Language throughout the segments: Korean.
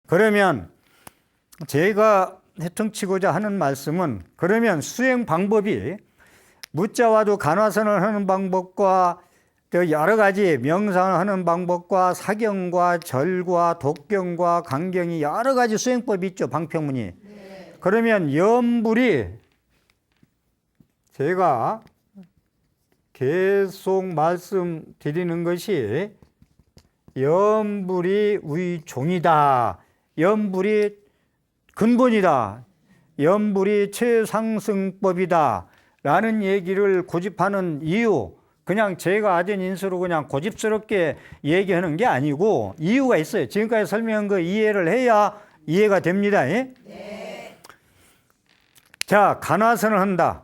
그러면 제가 해통치고자 하는 말씀은, 그러면 수행 방법이 무자와도 간화선을 하는 방법과 또 여러 가지 명상을 하는 방법과 사경과 절과 독경과 강경이 여러 가지 수행법이 있죠, 방평문이. 네. 그러면 염불이, 제가 계속 말씀드리는 것이 염불이 우리 종이다, 염불이 근본이다, 염불이 최상승법이다 라는 얘기를 고집하는 이유, 그냥 제가 아전 인수로 그냥 고집스럽게 얘기하는 게 아니고 이유가 있어요. 지금까지 설명한 거 이해를 해야 이해가 됩니다. 네. 자, 간화선을 한다,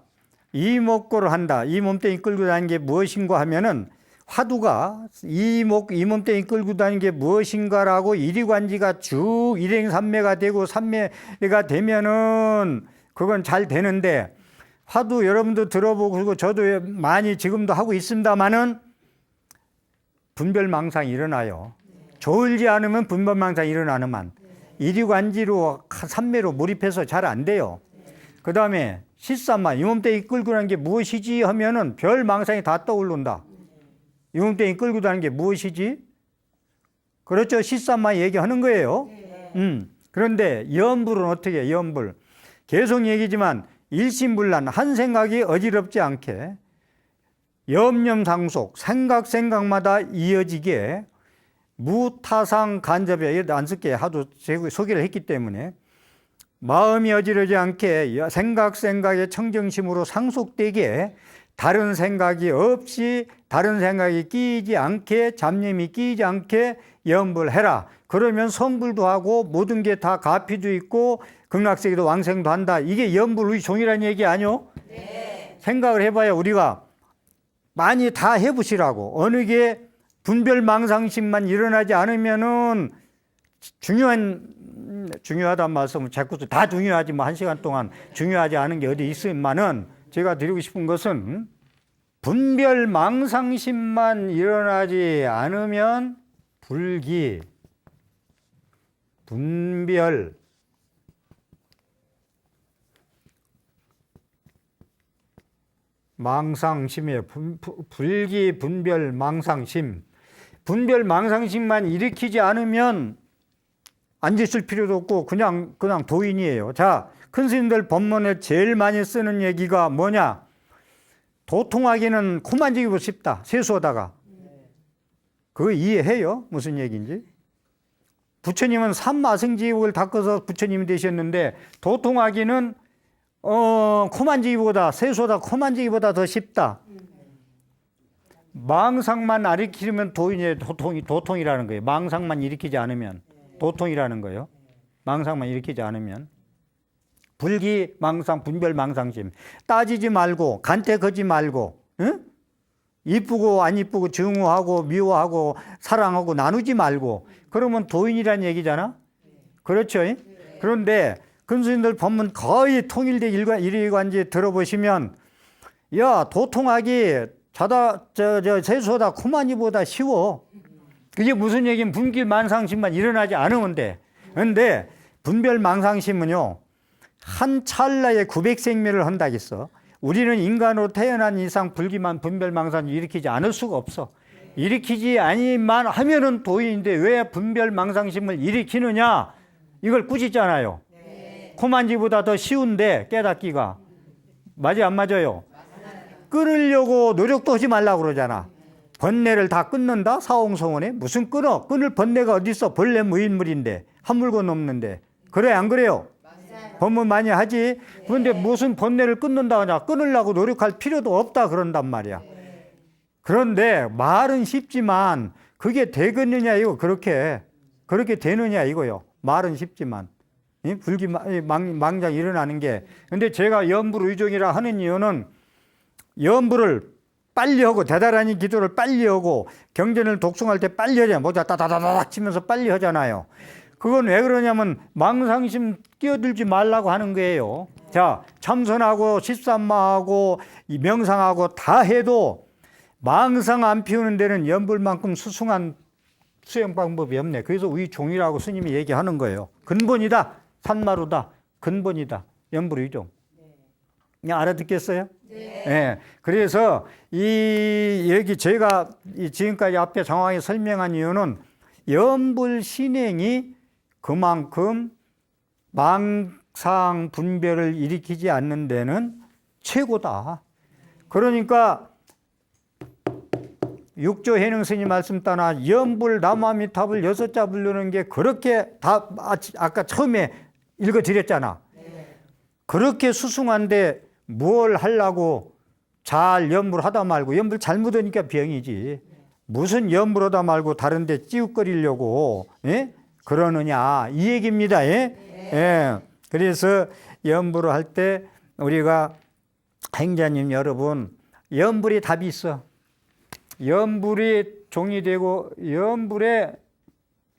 이목고를 한다, 이 몸뚱이 끌고 다니는 게 무엇인가 하면은, 화두가 이 몸뚱이 끌고 다니는 게 무엇인가라고 이리관지가 쭉 일행삼매가 되고 삼매가 되면은 그건 잘 되는데, 화두 여러분도 들어보고 그리고 저도 많이 지금도 하고 있습니다만은 분별망상이 일어나요. 졸지 않으면 분별망상이 일어나는만, 이리관지로 삼매로 몰입해서 잘 안 돼요. 그 다음에 실삼마, 이 몸뚱이 끌고 다니는 게 무엇이지 하면은 별 망상이 다 떠오른다. 이 몸뚱이 끌고 다니는 게 무엇이지? 그렇죠. 실삼마 얘기하는 거예요. 그런데 염불은 어떻게 해요? 염불 계속 얘기지만 일심불란, 한 생각이 어지럽지 않게 염념상속, 생각마다 이어지게 무타상 간접에, 안 쓸게 하도 소개를 했기 때문에 마음이 어지러지 않게 생각의 청정심으로 상속되게, 다른 생각이 없이 다른 생각이 끼이지 않게, 잡념이 끼이지 않게 염불해라. 그러면 성불도 하고 모든 게 다 가피도 있고 극락세계도 왕생도 한다. 이게 염불 우리 종이라는 얘기 아니요? 네. 생각을 해봐야 우리가 많이 다 해보시라고. 어느 게 분별망상심만 일어나지 않으면은 중요하단 말씀은 자꾸 다 중요하지, 뭐 1시간 동안 중요하지 않은 게 어디 있으면은, 제가 드리고 싶은 것은 분별망상심만 일어나지 않으면 분별 망상심이에요. 불기 분별 망상심. 분별 망상심만 일으키지 않으면 앉으실 필요도 없고 그냥 도인이에요. 자, 큰 스님들 법문에 제일 많이 쓰는 얘기가 뭐냐? 도통하기는 코 만지기보다 쉽다. 세수하다가. 그거 이해해요? 무슨 얘기인지? 부처님은 삼마승지옥을 닦아서 부처님이 되셨는데, 도통하기는 코 만지기보다, 세수하다 코 만지기보다 더 쉽다. 망상만 일으키면 도인이에요. 도통이라는 거예요. 망상만 일으키지 않으면 도통이라는 거예요. 망상만 일으키지 않으면. 불기 망상, 분별 망상심. 따지지 말고, 간택하지 말고, 응? 이쁘고 안 이쁘고 증오하고 미워하고 사랑하고 나누지 말고, 그러면 도인이라는 얘기잖아. 그렇죠? 그런데 근수님들 법문 거의 통일대 일관지 들어보시면, 야, 도통하기 세수하다 코만이보다 쉬워. 그게 무슨 얘기면 분별 망상심만 일어나지 않으면 돼. 그런데 분별 망상심은요, 한 찰나에 900생매를 한다겠어. 우리는 인간으로 태어난 이상 분별 망상을 일으키지 않을 수가 없어. 일으키지 아니만 하면은 도인인데 왜 분별 망상심을 일으키느냐? 이걸 꾸짖잖아요. 코만지보다 더 쉬운데 깨닫기가. 맞아 안 맞아요? 끊으려고 노력도 하지 말라고 그러잖아. 번뇌를 다 끊는다? 사홍성원에 무슨 끊어? 끊을 번뇌가 어디 있어? 벌레 무인물인데 한 물건 없는데. 그래 안 그래요? 법문 많이 하지. 그런데 무슨 번뇌를 끊는다 하냐? 끊으려고 노력할 필요도 없다 그런단 말이야. 그런데 말은 쉽지만 그게 되겠느냐 이거. 그렇게 되느냐 이거요. 말은 쉽지만 불기 망장 일어나는 게. 근데 제가 염불 의종이라 하는 이유는, 염불을 빨리 하고 대단히 기도를 빨리 하고 경전을 독송할 때 빨리 하잖아요. 모자 따다다닥 치면서 빨리 하잖아요. 그건 왜 그러냐면 망상심 끼어들지 말라고 하는 거예요. 자, 참선하고 십삼마하고 명상하고 다 해도 망상 안 피우는 데는 염불만큼 수승한 수행 방법이 없네. 그래서 위종이라고 스님이 얘기하는 거예요. 근본이다. 산마루다. 근본이다. 연불위종. 그냥 알아듣겠어요? 네. 네. 그래서 여기 제가 지금까지 앞에 정확히 설명한 이유는 연불 신행이 그만큼 망상 분별을 일으키지 않는 데는 최고다. 그러니까 육조 해능 스님 말씀 따나 연불 남아미탑을 6자 부르는 게 그렇게 다 아까 처음에 읽어드렸잖아. 그렇게 수승한데 뭘 하려고 잘 연불하다 말고 연불 잘못하니까 병이지. 무슨 연불하다 말고 다른 데 찌우거리려고 그러느냐 이 얘기입니다. 예. 그래서 연불을 할 때 우리가 행자님 여러분 연불이 답이 있어. 연불이 종이 되고 연불에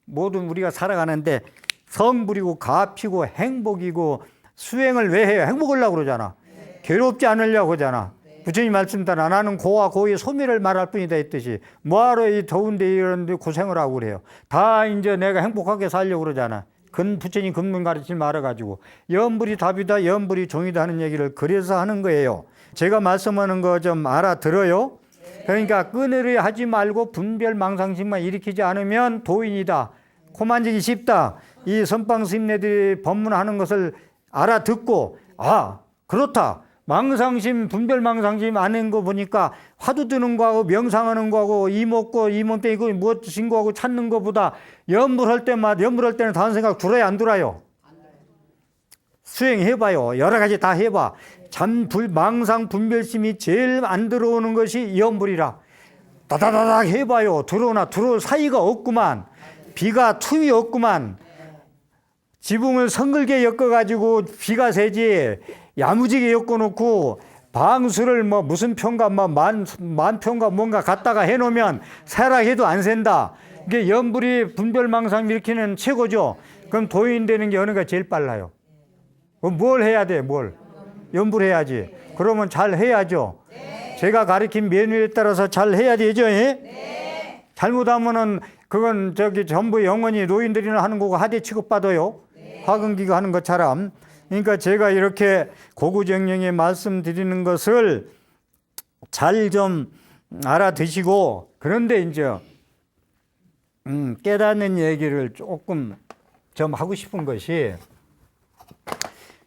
모든 우리가 살아가는데 성불이고 가피고 행복이고 수행을 왜 해요? 행복하려고 그러잖아. 괴롭지 않으려고 하잖아. 부처님 말씀 따라 나는 고와 고의 소멸을 말할 뿐이다 했듯이 뭐하러 이 더운데 이런 데 고생을 하고 그래요. 다 이제 내가 행복하게 살려고 그러잖아. 부처님 근문 가르치지 말아가지고 연불이 답이다 연불이 종이다 하는 얘기를 그래서 하는 거예요. 제가 말씀하는 거 좀 알아들어요? 그러니까 끈으로 하지 말고 분별 망상심만 일으키지 않으면 도인이다. 코 만지기 쉽다. 이 선방 스님네들이 법문하는 것을 알아듣고 아 그렇다. 망상심 분별 망상심 아는 거 보니까 화두 드는 거하고 명상하는 거하고 이목고 이몸 빼고 무엇인 거하고 찾는 거보다 연불할 때는 다른 생각 들어야 안 들어요? 수행해봐요. 여러 가지 다 해봐. 망상 분별심이 제일 안 들어오는 것이 연불이라. 다다다닥 해봐요. 들어올 사이가 없구만. 비가 틈이 없구만. 지붕을 성글게 엮어가지고 비가 새지 야무지게 엮어놓고 방수를 무슨 평가 만 평가 뭔가 갖다가 해놓으면 새락해도 안 샌다. 이게 연불이 분별망상 일으키는 최고죠. 그럼 도인 되는 게 어느가 제일 빨라요? 그럼 뭘 해야 돼? 연불해야지. 그러면 잘 해야죠. 제가 가르친 메뉴에 따라서 잘 해야 되죠. 잘못하면은 그건 전부 영원히 노인들이나 하는 거고 하대 취급받아요. 화근기가 하는 것처럼. 그러니까 제가 이렇게 고구정령에 말씀드리는 것을 잘 좀 알아두시고 그런데 이제 깨닫는 얘기를 조금 좀 하고 싶은 것이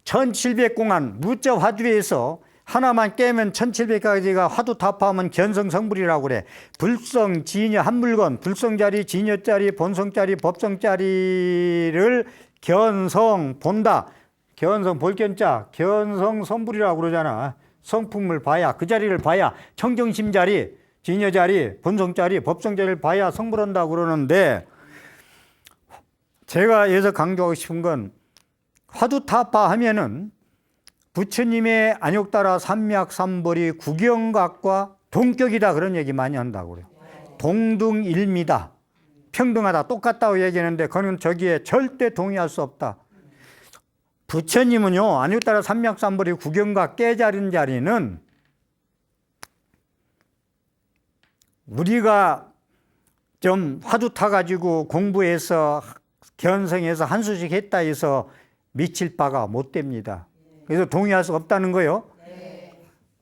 1700공안 무자 화두에서 하나만 깨면 1700가지가 화두 타파하면 견성성불이라고 그래. 불성, 진여, 한 물건, 불성자리, 진여자리, 본성자리, 법성자리를 견성, 본다. 견성, 볼견자, 견성, 성불이라고 그러잖아. 성품을 봐야, 그 자리를 봐야, 청정심 자리, 진여 자리, 본성 자리, 법성 자리를 봐야 성불한다고 그러는데, 제가 여기서 강조하고 싶은 건, 화두타파 하면은, 부처님의 안욕따라 삼맥삼벌이 구경각과 동격이다 그런 얘기 많이 한다고 그래요. 동등일미다. 평등하다. 똑같다고 얘기하는데, 그건 저기에 절대 동의할 수 없다. 부처님은요, 안욕따라 삼맥삼벌이 구경각 깨자른 자리는 우리가 좀 화두 타가지고 공부해서 견성해서 한 수씩 했다 해서 미칠 바가 못 됩니다. 그래서 동의할 수 없다는 거요.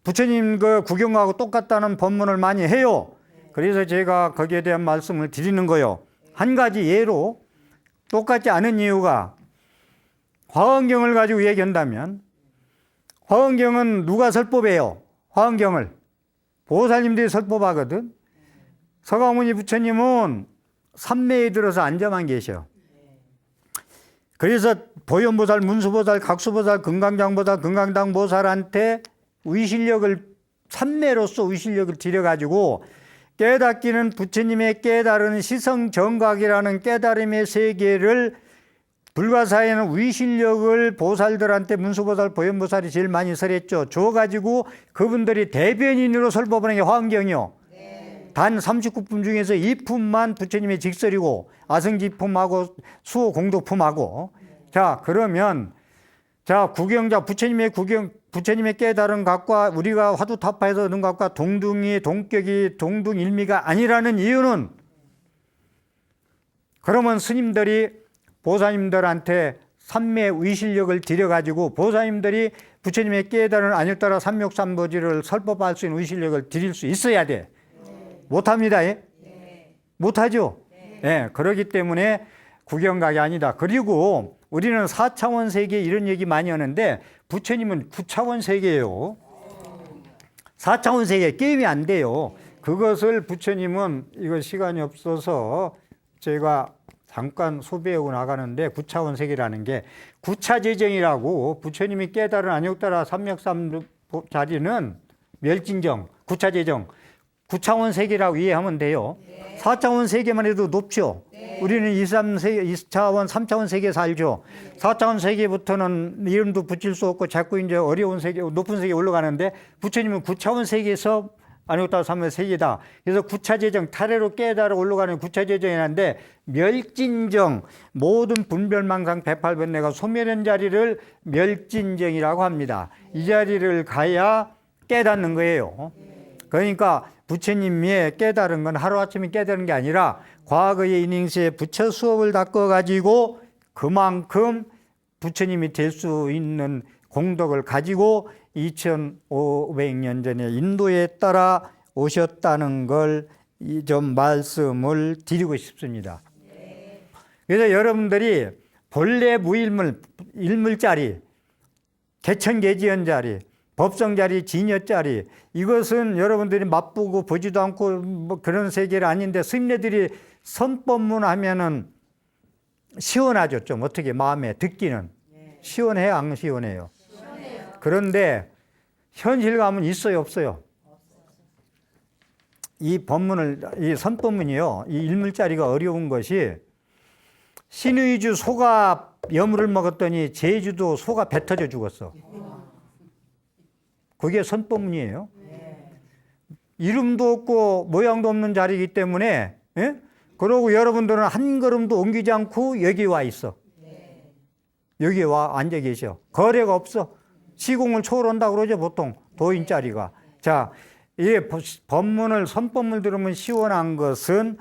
부처님 그 구경하고 똑같다는 법문을 많이 해요. 그래서 제가 거기에 대한 말씀을 드리는 거요. 한 가지 예로 똑같지 않은 이유가 화엄경을 가지고 얘기한다면 화엄경은 누가 설법해요? 화엄경을 보살님들이 설법하거든. 서가모니 부처님은 삼매에 들어서 앉아만 계셔. 그래서 보현보살, 문수보살, 각수보살, 금강장보살, 금강당보살한테 위실력을 삼매로서 위실력을 들여가지고 깨닫기는 부처님의 깨달은 시성정각이라는 깨달음의 세계를 불가사에는 위실력을 보살들한테 문수보살, 보현보살이 제일 많이 설했죠. 줘가지고 그분들이 대변인으로 설법하는 게 화엄경이요. 단 39품 중에서 2품만 부처님의 직설이고 아성지품하고 수호 공덕품하고. 자, 그러면 자, 구경자 부처님의 깨달은 각과 우리가 화두타파에서 얻은 각과 동등이 동격이 동등일미가 아니라는 이유는 그러면 스님들이 보살님들한테 삼매의실력을 들여가지고 보살님들이 부처님의 깨달은 안역따라 삼육삼보지를 설법할 수 있는 의실력을 드릴 수 있어야 돼. 못합니다. 예? 못하죠. 예, 그렇기 때문에 구경각이 아니다. 그리고 우리는 4차원 세계 이런 얘기 많이 하는데 부처님은 9차원 세계예요. 4차원 세계 게임이 안 돼요. 그것을 부처님은 이거 시간이 없어서 제가 잠깐 소개하고 나가는데 9차원 세계라는 게 9차 재정이라고 부처님이 깨달은 안역따라 삼맥삼자리는 멸진정, 9차 재정, 9차원 세계라고 이해하면 돼요. 4차원 세계만 해도 높죠. 우리는 2차원, 3차원 세계 살죠. 4차원 세계부터는 이름도 붙일 수 없고 자꾸 이제 어려운 세계, 높은 세계에 올라가는데 부처님은 9차원 세계에서 안역따라 삼맥 세계다. 그래서 9차 재정, 타례로 깨달아 올라가는 9차 재정이라는데 멸진정, 모든 분별망상 108번뇌가 소멸한 자리를 멸진정이라고 합니다. 이 자리를 가야 깨닫는 거예요. 그러니까 부처님이 깨달은 건 하루아침에 깨달은 게 아니라 과거의 인행시에 부처 수업을 닦아가지고 그만큼 부처님이 될 수 있는 공덕을 가지고 2500년 전에 인도에 따라 오셨다는 걸 좀 말씀을 드리고 싶습니다. 그래서 여러분들이 본래 무일물, 일물자리, 개천개지연자리, 법성자리, 진여자리, 이것은 여러분들이 맛보고 보지도 않고 뭐 그런 세계가 아닌데 스님네들이 선법문 하면은 시원하죠. 좀 어떻게 마음에 듣기는. 시원해요, 안 시원해요? 그런데 현실감은 있어요, 없어요? 이 법문을, 이 선법문이요, 이 일물자리가 어려운 것이 신의주 소가 여물을 먹었더니 제주도 소가 배 터져 죽었어. 그게 선법문이에요. 이름도 없고 모양도 없는 자리이기 때문에, 예? 그러고 여러분들은 한 걸음도 옮기지 않고 여기 와 있어. 여기 와 앉아 계셔. 거래가 없어. 시공을 초월한다고 그러죠, 보통. 도인자리가. 자, 이 법문을, 선법문을 들으면 시원한 것은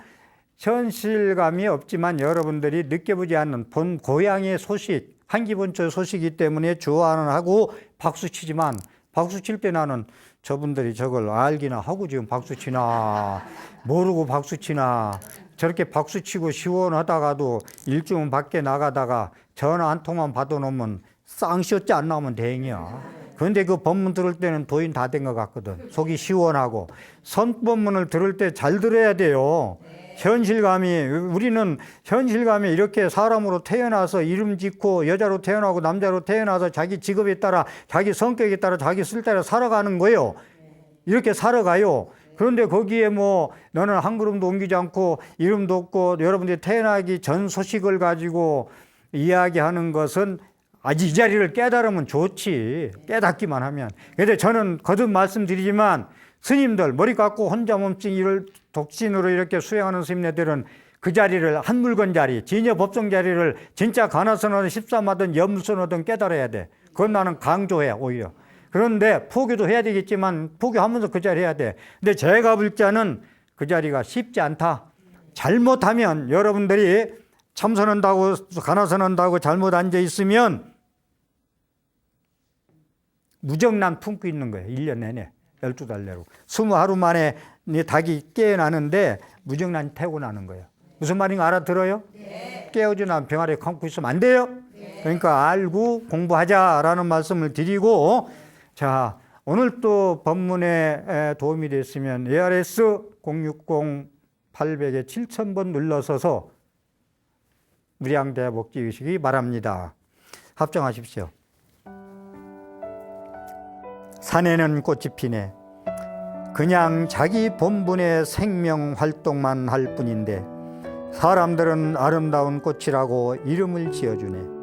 현실감이 없지만 여러분들이 느껴보지 않는 본 고향의 소식, 한기본처 소식이기 때문에 좋아는 하고 박수 치지만 박수 칠 때 나는 저분들이 저걸 알기나 하고 지금 박수 치나, 모르고 박수 치나, 저렇게 박수 치고 시원하다가도 일주일 밖에 나가다가 전화 한 통만 받아놓으면 쌍시었지 안 나오면 다행이야. 그런데 그 법문 들을 때는 도인 다 된 것 같거든. 속이 시원하고. 선법문을 들을 때 잘 들어야 돼요. 현실감이, 우리는 현실감이 이렇게 사람으로 태어나서 이름 짓고 여자로 태어나고 남자로 태어나서 자기 직업에 따라 자기 성격에 따라 자기 쓸데로 살아가는 거예요. 이렇게 살아가요. 그런데 거기에 뭐 너는 한 걸음도 옮기지 않고 이름도 없고 여러분들이 태어나기 전 소식을 가지고 이야기하는 것은 아직 이 자리를 깨달으면 좋지. 깨닫기만 하면. 그런데 저는 거듭 말씀드리지만 스님들 머리 깎고 혼자 몸뚱이를 독신으로 이렇게 수행하는 스님네들은 그 자리를 한 물건 자리, 진여 법성 자리를 진짜 가나선하든 13하든 염선하든 깨달아야 돼. 그건 나는 강조해 오히려. 그런데 포기도 해야 되겠지만 포기하면서 그 자리 해야 돼. 근데 제가 볼 자는 그 자리가 쉽지 않다. 잘못하면 여러분들이 참선한다고 가나선한다고 잘못 앉아 있으면 무정란 품고 있는 거예요. 1년 내내. 12달 내로. 20하루 만에 닭이 깨어나는데 무정란 태고 나는 거예요. 무슨 말인가 알아들어요? 네. 깨어지 난 병아리 감고 있으면 안 돼요. 네. 그러니까 알고 공부하자라는 말씀을 드리고, 자, 오늘 또 법문에 도움이 됐으면 ARS 060-800에 7000번 눌러서서 무량대화 복지 주시기 바랍니다. 합정하십시오. 산에는 꽃이 피네. 그냥 자기 본분의 생명 활동만 할 뿐인데 사람들은 아름다운 꽃이라고 이름을 지어주네.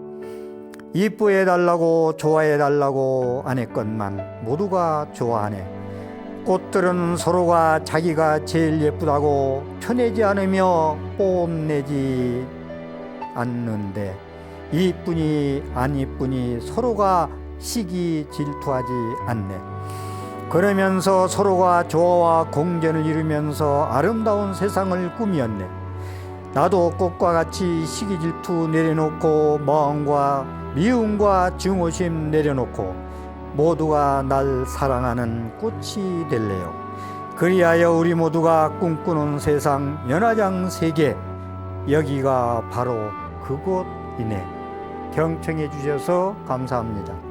이쁘해 달라고 좋아해 달라고 안 했건만 모두가 좋아하네. 꽃들은 서로가 자기가 제일 예쁘다고 쳐내지 않으며 뽐내지 않는데 이쁘니 안 이쁘니 서로가 시기 질투하지 않네. 그러면서 서로가 조화와 공존을 이루면서 아름다운 세상을 꾸몄네. 나도 꽃과 같이 시기 질투 내려놓고 마음과 미움과 증오심 내려놓고 모두가 날 사랑하는 꽃이 될래요. 그리하여 우리 모두가 꿈꾸는 세상 연화장 세계, 여기가 바로 그곳이네. 경청해 주셔서 감사합니다.